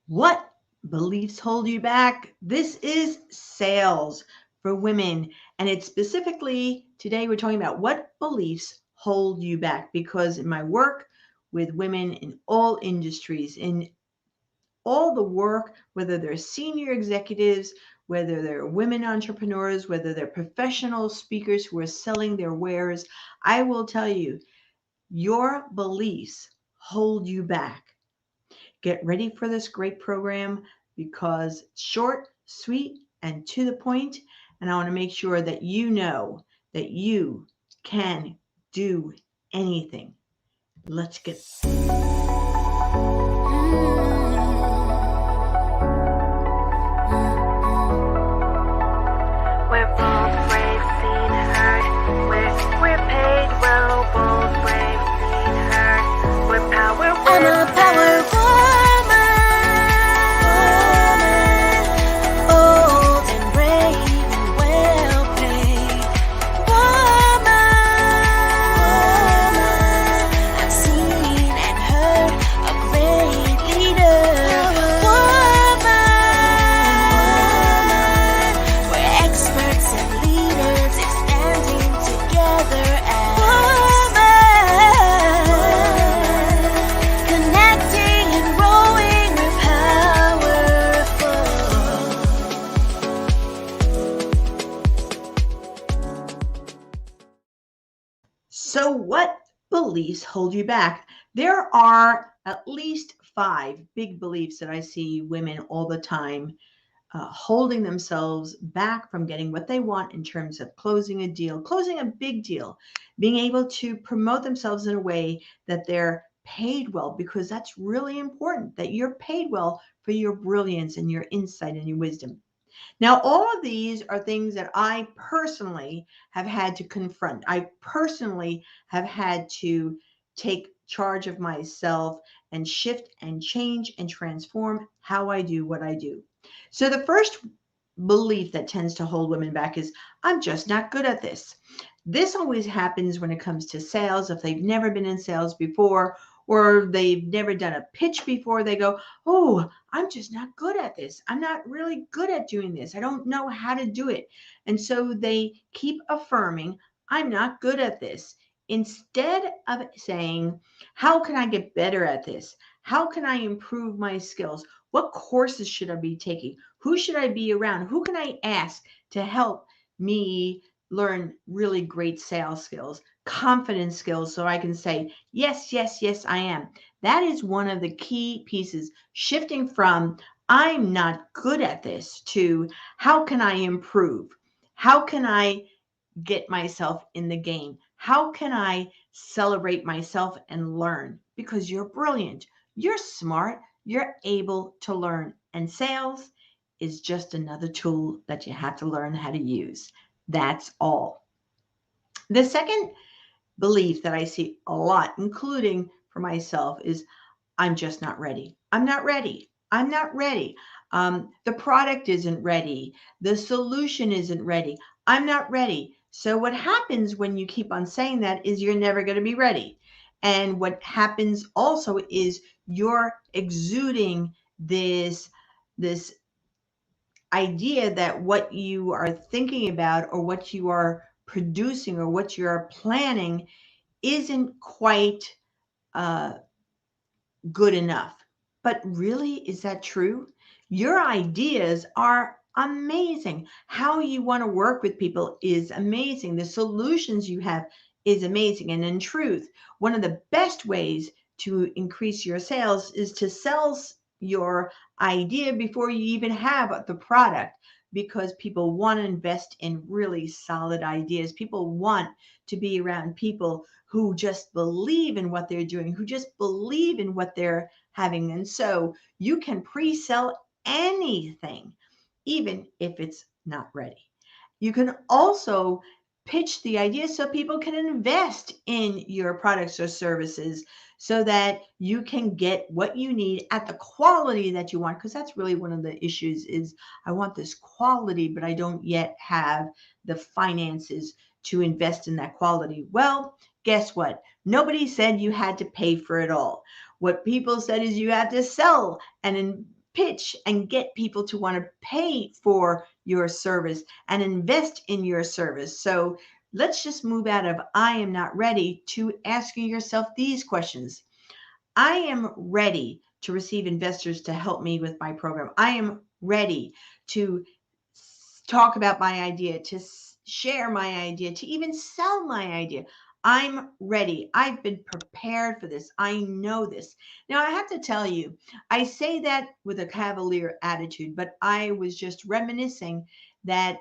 What beliefs hold you back? This is sales for women. And it's specifically today we're talking about what beliefs hold you back. Because in my work with women in all industries, in all the work, whether they're senior executives, whether they're women entrepreneurs, whether they're professional speakers who are selling their wares, I will tell you, your beliefs hold you back. Get ready for this great program because it's short, sweet, and to the point. And I want to make sure that you know that you can do anything. Let's get. We're bold, brave, seen, heard. We're paid well, bold, brave, seen, heard. We're power women. I'm a power woman. Bold and brave and well paid. Woman. I've seen and heard a great leader. We're experts and leaders expanding together as women, connecting and growing, we're powerful. So, what beliefs hold you back? There are at least 5 big beliefs that I see women all the time holding themselves back from getting what they want in terms of closing a deal, closing a big deal, being able to promote themselves in a way that they're paid well, because that's really important that you're paid well for your brilliance and your insight and your wisdom. Now, all of these are things that I personally have had to confront. I personally have had to take charge of myself and shift and change and transform how I do what I do. So, the first belief that tends to hold women back is I'm just not good at this. This always happens when it comes to sales. If they've never been in sales before or they've never done a pitch before, they go, oh, I'm just not good at this. I'm not really good at doing this. I don't know how to do it. And so they keep affirming, I'm not good at this. Instead of saying, how can I get better at this? How can I improve my skills? What courses should I be taking? Who should I be around? Who can I ask to help me learn really great sales skills, confidence skills, so I can say, yes, yes, yes, I am. That is one of the key pieces, shifting from I'm not good at this to how can I improve? How can I get myself in the game? How can I celebrate myself and learn? Because you're brilliant, you're smart, you're able to learn. And sales is just another tool that you have to learn how to use. That's all. The second belief that I see a lot, including for myself, is I'm just not ready. I'm not ready. I'm not ready. The product isn't ready. The solution isn't ready. I'm not ready. So, what happens when you keep on saying that is you're never going to be ready. And what happens also is you're exuding this idea that what you are thinking about or what you are producing or what you're planning isn't quite uh, good enough. But really, is that true? Your ideas are amazing. How you want to work with people is amazing. The solutions you have is amazing. And in truth, one of the best ways to increase your sales is to sell your idea before you even have the product, because people want to invest in really solid ideas. People want to be around people who just believe in what they're doing, who just believe in what they're having. And so you can pre-sell anything, even if it's not ready. You can also pitch the idea so people can invest in your products or services so that you can get what you need at the quality that you want, because that's really one of the issues is I want this quality but I don't yet have the finances to invest in that quality. Well, guess what? Nobody said you had to pay for it all. What people said is you had to sell and pitch and get people to want to pay for your service and invest in your service. So let's just move out of I am not ready to asking yourself these questions. I am ready to receive investors to help me with my program. I am ready to talk about my idea, to share my idea, to even sell my idea. I'm ready. I've been prepared for this. I know this. Now, I have to tell you, I say that with a cavalier attitude, but I was just reminiscing that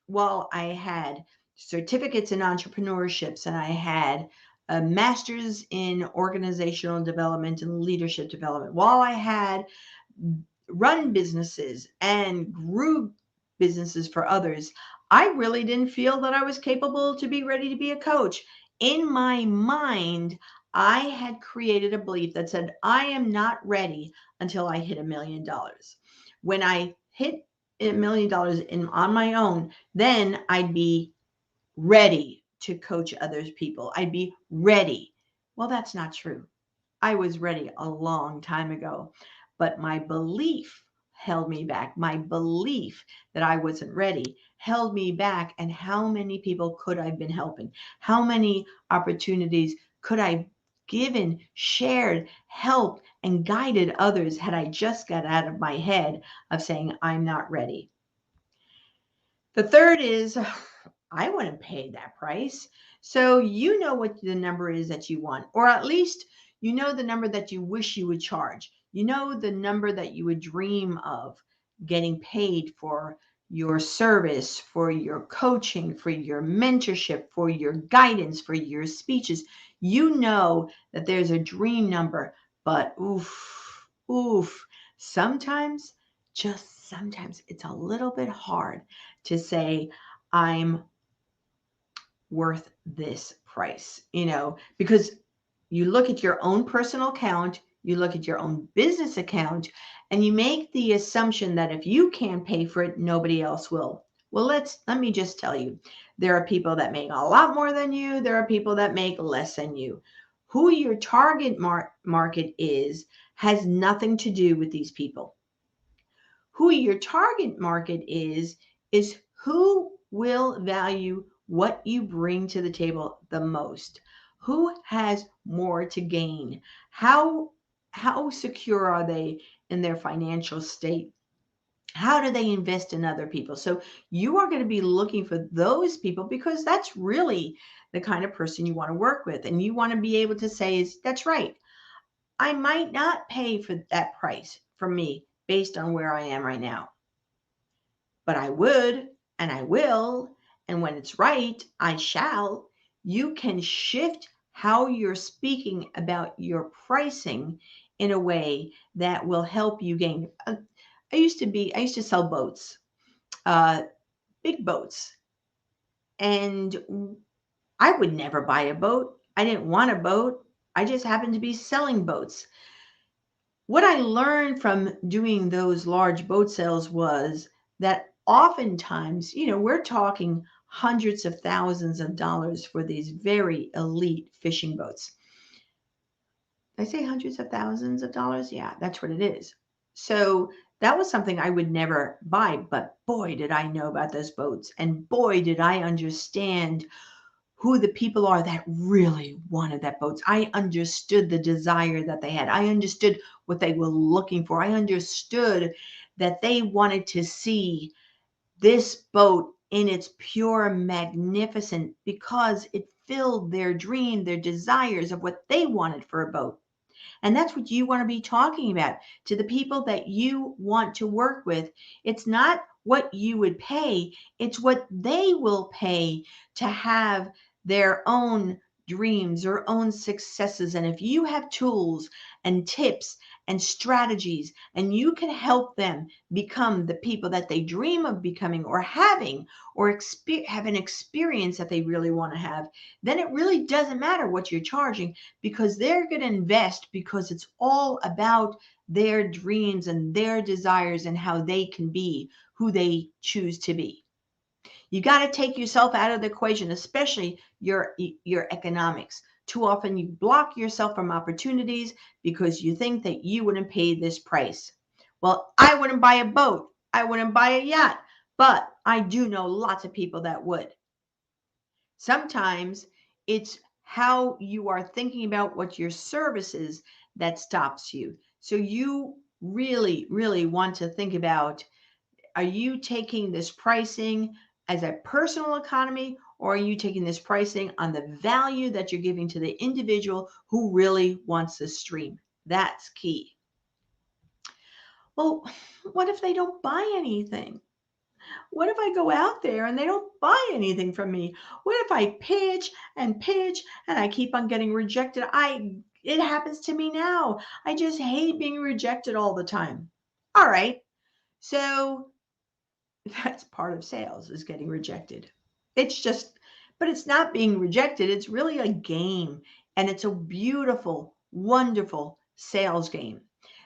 while I had certificates in entrepreneurships and I had a master's in organizational development and leadership development, while I had run businesses and grew businesses for others, I really didn't feel that I was capable to be ready to be a coach. In my mind, I had created a belief that said, I am not ready until I hit $1 million. When I hit $1 million on my own, then I'd be ready to coach others people. I'd be ready. Well, that's not true. I was ready a long time ago, but my belief held me back. My belief that I wasn't ready held me back. And how many people could I have been helping? How many opportunities could I have given, shared, helped, and guided others had I just got out of my head of saying, I'm not ready? The third is, I wouldn't pay that price. So you know what the number is that you want, or at least you know the number that you wish you would charge. You know the number that you would dream of getting paid for your service, for your coaching, for your mentorship, for your guidance, for your speeches. You know that there's a dream number, but oof, sometimes, just sometimes, it's a little bit hard to say, I'm worth this price, because you look at your own personal account, you look at your own business account, and you make the assumption that if you can't pay for it, nobody else will. Well, let me just tell you, there are people that make a lot more than you, there are people that make less than you. Who your target market is has nothing to do with these people. Who your target market is who will value what you bring to the table the most. Who has more to gain? How secure are they in their financial state? How do they invest in other people? So you are going to be looking for those people because that's really the kind of person you want to work with. And you want to be able to say, that's right. I might not pay for that price for me based on where I am right now, but I would, and I will, and when it's right, I shall. You can shift how you're speaking about your pricing in a way that will help you gain. I used to sell boats, uh, big boats, and I would never buy a boat. I didn't want a boat. I just happened to be selling boats. What I learned from doing those large boat sales was that oftentimes, we're talking hundreds of thousands of dollars for these very elite fishing boats. Did I say hundreds of thousands of dollars? Yeah, that's what it is. So that was something I would never buy, but boy, did I know about those boats. And boy, did I understand who the people are that really wanted that boats. I understood the desire that they had. I understood what they were looking for. I understood that they wanted to see this boat in its pure magnificent because it filled their dream, their desires of what they wanted for a boat. And that's what you want to be talking about to the people that you want to work with. It's not what you would pay, it's what they will pay to have their own dreams, their own successes. And if you have tools and tips and strategies, and you can help them become the people that they dream of becoming or having, or have an experience that they really want to have, then it really doesn't matter what you're charging because they're going to invest because it's all about their dreams and their desires and how they can be who they choose to be. You got to take yourself out of the equation, especially your economics. Too often you block yourself from opportunities because you think that you wouldn't pay this price. Well, I wouldn't buy a boat. I wouldn't buy a yacht, but I do know lots of people that would. Sometimes it's how you are thinking about what your service is that stops you. So you really, really want to think about, are you taking this pricing as a personal economy, or are you taking this pricing on the value that you're giving to the individual who really wants the stream? That's key. Well, what if they don't buy anything? What if I go out there and they don't buy anything from me? What if I pitch and I keep on getting rejected? It happens to me now. I just hate being rejected all the time. All right. So that's part of sales, is getting rejected. It's just, but it's not being rejected. It's really a game, and it's a beautiful, wonderful sales game.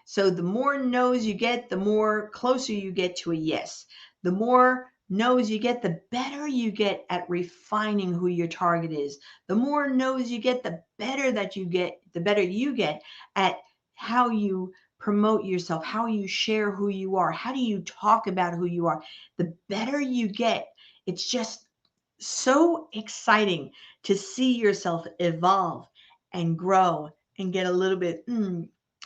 So the more no's you get, the more closer you get to a yes. The more no's you get, the better you get at refining who your target is. The more no's you get, the better you get at how you promote yourself, how you share who you are, how do you talk about who you are. The better you get. It's just so exciting to see yourself evolve and grow and get a little bit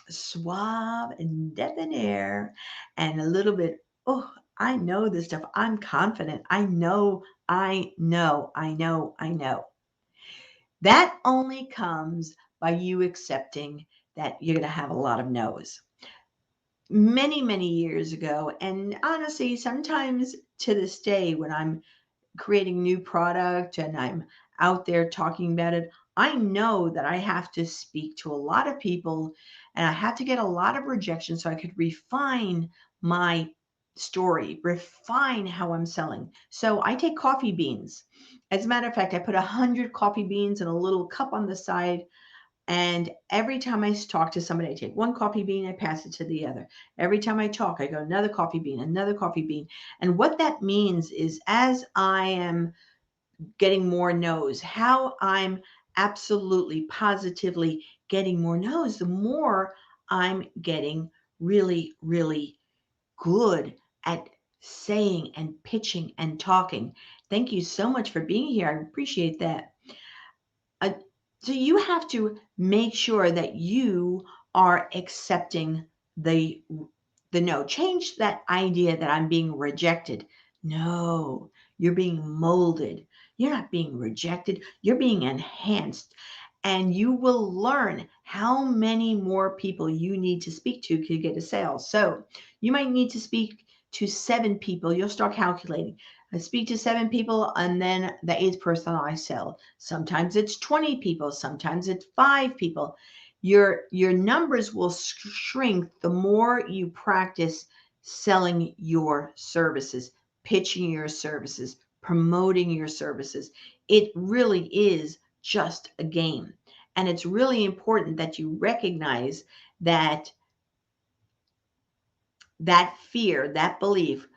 suave and debonair and a little bit, oh, I know this stuff. I'm confident. I know, I know, I know, I know. That only comes by you accepting that you're going to have a lot of no's. Many, many years ago, and honestly, sometimes to this day, when I'm creating new product and I'm out there talking about it, I know that I have to speak to a lot of people and I have to get a lot of rejection so I could refine my story, refine how I'm selling. So I take coffee beans. As a matter of fact, I put 100 coffee beans in a little cup on the side, and every time I talk to somebody, I take one coffee bean, I pass it to the other. Every time I talk, I go another coffee bean, another coffee bean. And what that means is, as I am getting more no's, how I'm absolutely positively getting more no's, the more I'm getting really, really good at saying and pitching and talking. Thank you so much for being here. I appreciate that. Uh, so you have to make sure that you are accepting the the no. Change that idea that I'm being rejected. No, you're being molded. You're not being rejected. You're being enhanced. And you will learn how many more people you need to speak to get a sale. So you might need to speak to 7 people. You'll start calculating. I speak to 7 people, and then the eighth person I sell. Sometimes it's 20 people, sometimes it's 5 people. Your numbers will shrink the more you practice selling your services, pitching your services, promoting your services. It really is just a game. And it's really important that you recognize that that fear, that belief,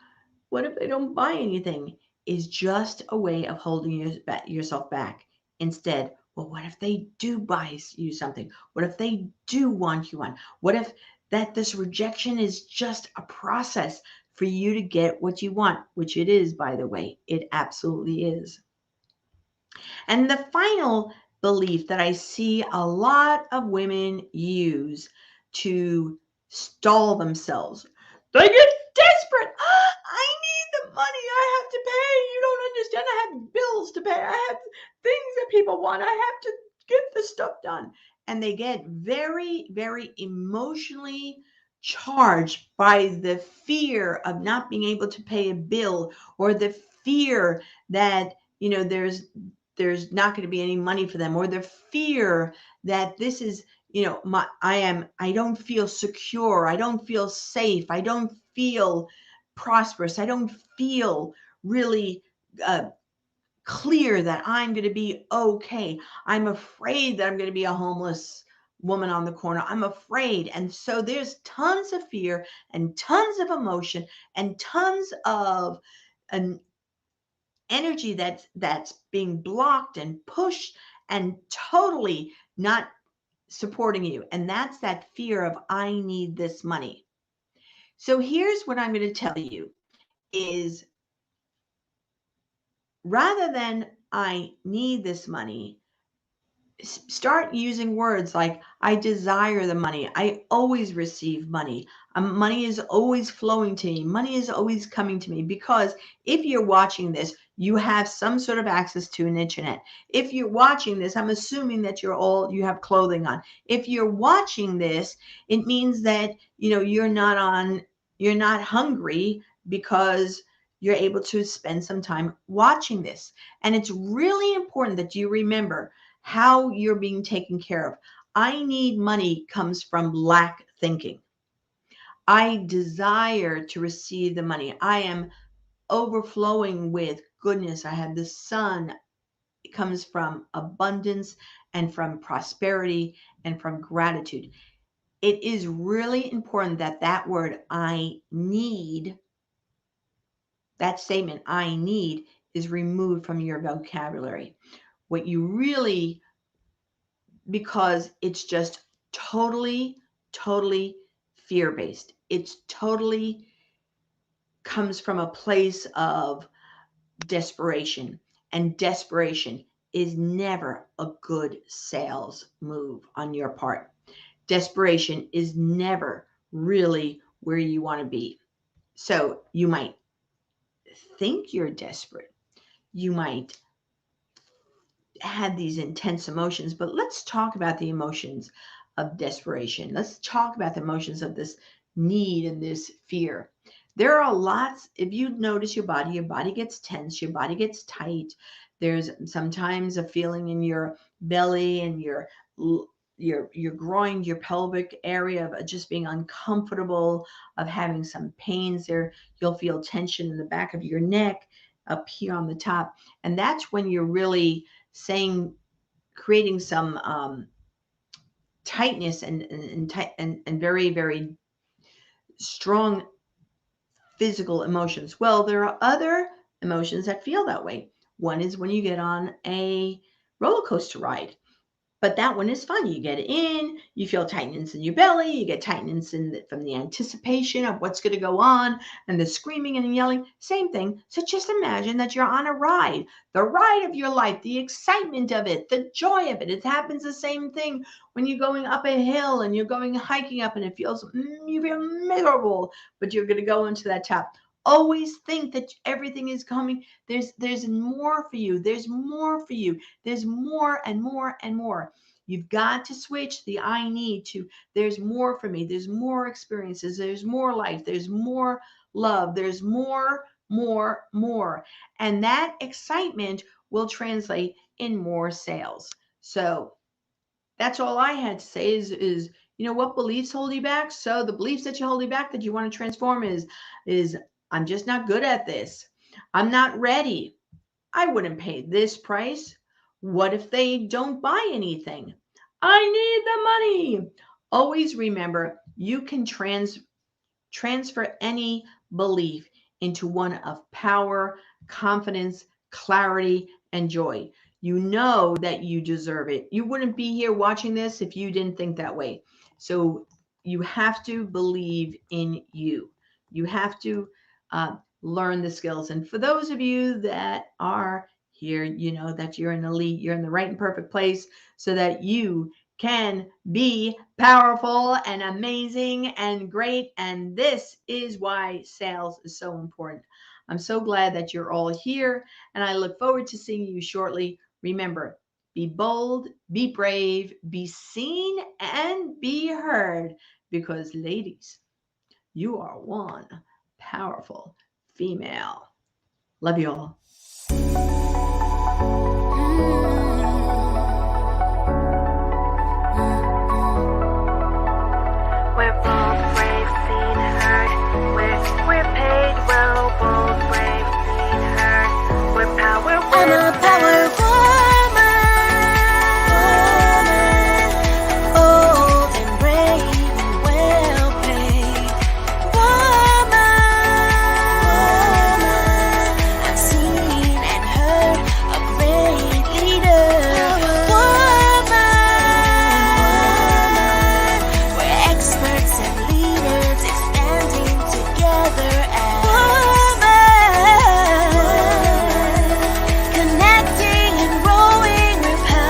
what if they don't buy anything, is just a way of holding yourself back. Instead, well, what if they do buy you something? What if they do want you on? What if that this rejection is just a process for you to get what you want, which it is, by the way. It absolutely is. And the final belief that I see a lot of women use to stall themselves, they get desperate. I need the money. I have to pay. You don't understand. I have bills to pay. I have things that people want. I have to get the stuff done. And they get very, very emotionally charged by the fear of not being able to pay a bill, or the fear that, there's not going to be any money for them, or the fear that this is, I don't feel secure, I don't feel safe, I don't feel prosperous, I don't feel really clear that I'm going to be okay. I'm afraid that I'm going to be a homeless woman on the corner. I'm afraid. And so there's tons of fear and tons of emotion and tons of an energy that's being blocked and pushed and totally not supporting you. And that's that fear of, I need this money. So here's what I'm going to tell you is rather than I need this money, start using words like I desire the money. I always receive money. Money is always flowing to me. Money is always coming to me because if you're watching this, you have some sort of access to an internet. If you're watching this, I'm assuming that you have clothing on. If you're watching this, it means that you're not hungry because you're able to spend some time watching this. And it's really important that you remember how you're being taken care of. I need money comes from lack thinking. I desire to receive the money. I am overflowing with goodness. I have the sun. It comes from abundance and from prosperity and from gratitude. It is really important that that word I need, that statement I need, is removed from your vocabulary. What you really, because it's just totally fear based. It's totally comes from a place of desperation, and desperation is never a good sales move on your part. Desperation is never really where you want to be. So you might think you're desperate. You might had these intense emotions, but let's talk about the emotions of desperation. Let's talk about the emotions of this need and this fear. There are lots, if you notice your body gets tense, your body gets tight. There's sometimes a feeling in your belly and your groin, your pelvic area of just being uncomfortable, of having some pains there. You'll feel tension in the back of your neck, up here on the top. And that's when you're really saying, creating some tightness and very strong physical emotions. Well, there are other emotions that feel that way. One is when you get on a roller coaster ride. But that one is fun. You get in, you feel tightness in your belly, you get tightness from the anticipation of what's going to go on and the screaming and yelling. Same thing. So just imagine that you're on a ride, the ride of your life, the excitement of it, the joy of it. It happens the same thing when you're going up a hill and you're going hiking up and it feels, you feel miserable, but you're going to go into that top. Always think that everything is coming. There's more for you. There's more for you. There's more and more and more. You've got to switch the I need to there's more for me. There's more experiences. There's more life. There's more love. There's more. And that excitement will translate in more sales. So that's all I had to say is what beliefs hold you back? So the beliefs that you hold you back that you want to transform is I'm just not good at this. I'm not ready. I wouldn't pay this price. What if they don't buy anything? I need the money. Always remember you can transfer any belief into one of power, confidence, clarity, and joy. You know that you deserve it. You wouldn't be here watching this if you didn't think that way. So you have to believe in you. You have to learn the skills. And for those of you that are here, you know that you're an elite, you're in the right and perfect place so that you can be powerful and amazing and great. And this is why sales is so important. I'm so glad that you're all here, and I look forward to seeing you shortly. Remember, be bold, be brave, be seen, and be heard, because, ladies, you are one powerful female. Love you all.